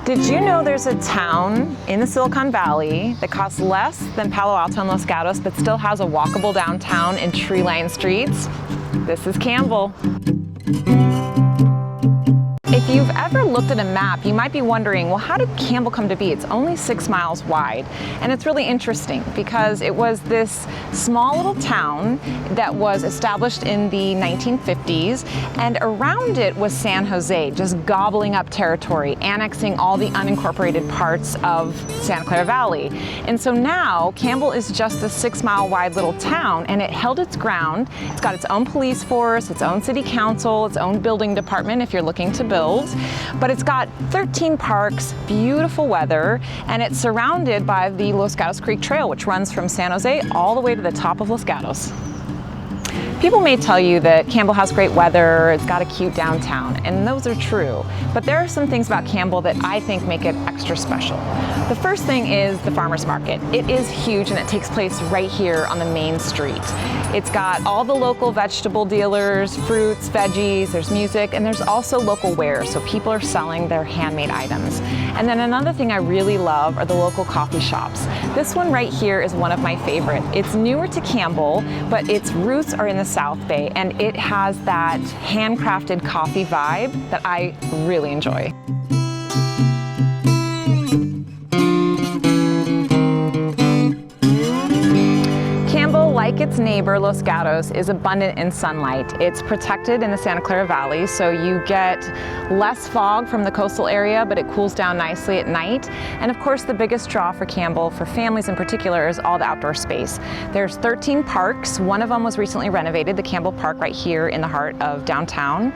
Did you know there's a town in the Silicon Valley that costs less than Palo Alto and Los Gatos, but still has a walkable downtown and tree-lined streets? This is Campbell. If you've ever looked at a map, you might be wondering, well, how did Campbell come to be? It's only 6 miles wide. And it's really interesting because it was this small little town that was established in the 1950s, and around it was San Jose, just gobbling up territory, annexing all the unincorporated parts of Santa Clara Valley. And so now Campbell is just a 6 mile wide little town, and it held its ground. It's got its own police force, its own city council, its own building department if you're looking to build. But it's got 13 parks, beautiful weather, and it's surrounded by the Los Gatos Creek Trail, which runs from San Jose all the way to the top of Los Gatos. People may tell you that Campbell has great weather, it's got a cute downtown, and those are true. But there are some things about Campbell that I think make it extra special. The first thing is the farmers market. It is huge and it takes place right here on the main street. It's got all the local vegetable dealers, fruits, veggies, there's music, and there's also local wares, so people are selling their handmade items. And then another thing I really love are the local coffee shops. This one right here is one of my favorite. It's newer to Campbell, but its roots are in the South Bay, and it has that handcrafted coffee vibe that I really enjoy. Like its neighbor, Los Gatos, is abundant in sunlight. It's protected in the Santa Clara Valley, so you get less fog from the coastal area, but it cools down nicely at night. And of course, the biggest draw for Campbell, for families in particular, is all the outdoor space. There's 13 parks. One of them was recently renovated, the Campbell Park right here in the heart of downtown.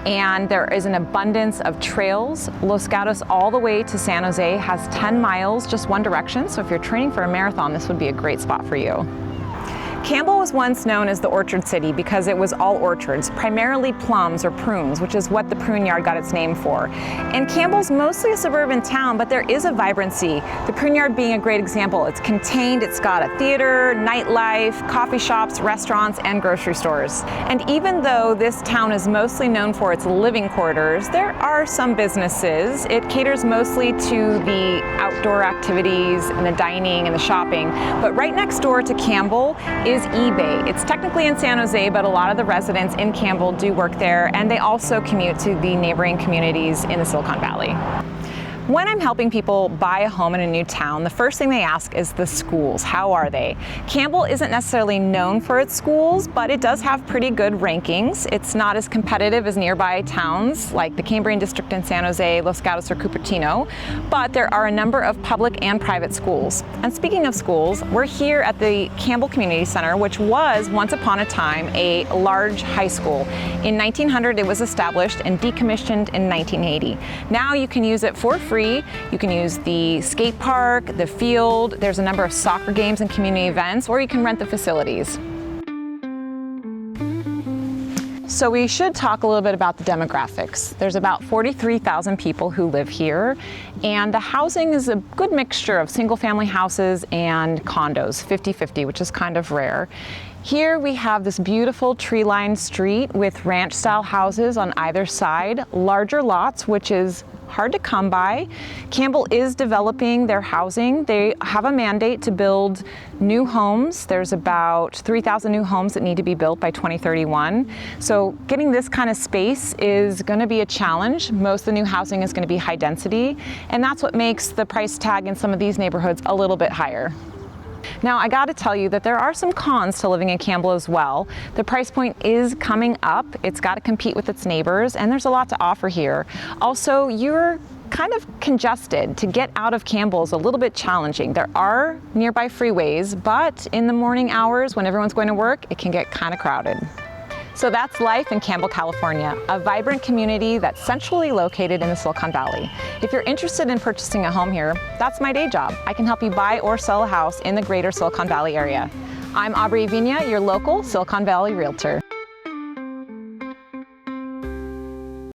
And there is an abundance of trails. Los Gatos all the way to San Jose has 10 miles, just one direction. So if you're training for a marathon, this would be a great spot for you. Campbell was once known as the Orchard City because it was all orchards, primarily plums or prunes, which is what the prune yard got its name for. And Campbell's mostly a suburban town, but there is a vibrancy. The prune yard being a great example. It's contained, it's got a theater, nightlife, coffee shops, restaurants, and grocery stores. And even though this town is mostly known for its living quarters, there are some businesses. It caters mostly to the outdoor activities and the dining and the shopping. But right next door to Campbell is eBay. It's technically in San Jose, but a lot of the residents in Campbell do work there, and they also commute to the neighboring communities in the Silicon Valley. When I'm helping people buy a home in a new town, the first thing they ask is the schools. How are they? Campbell isn't necessarily known for its schools, but it does have pretty good rankings. It's not as competitive as nearby towns like the Cambrian District in San Jose, Los Gatos, or Cupertino, but there are a number of public and private schools. And speaking of schools, we're here at the Campbell Community Center, which was once upon a time a large high school. In 1900, it was established and decommissioned in 1980. Now you can use it for free. You can use the skate park, the field, there's a number of soccer games and community events, or you can rent the facilities. So we should talk a little bit about the demographics. There's about 43,000 people who live here, and the housing is a good mixture of single-family houses and condos, 50-50, which is kind of rare. Here we have this beautiful tree-lined street with ranch-style houses on either side, larger lots, which is hard to come by. Campbell is developing their housing. They have a mandate to build new homes. There's about 3,000 new homes that need to be built by 2031. So getting this kind of space is going to be a challenge. Most of the new housing is going to be high density, and that's what makes the price tag in some of these neighborhoods a little bit higher. Now, I got to tell you that there are some cons to living in Campbell as well. The price point is coming up. It's got to compete with its neighbors, and there's a lot to offer here. Also, you're kind of congested. To get out of Campbell is a little bit challenging. There are nearby freeways, but in the morning hours when everyone's going to work, it can get kind of crowded. So that's life in Campbell, California, a vibrant community that's centrally located in the Silicon Valley. If you're interested in purchasing a home here, that's my day job. I can help you buy or sell a house in the greater Silicon Valley area. I'm Aubrey Vigna, your local Silicon Valley realtor.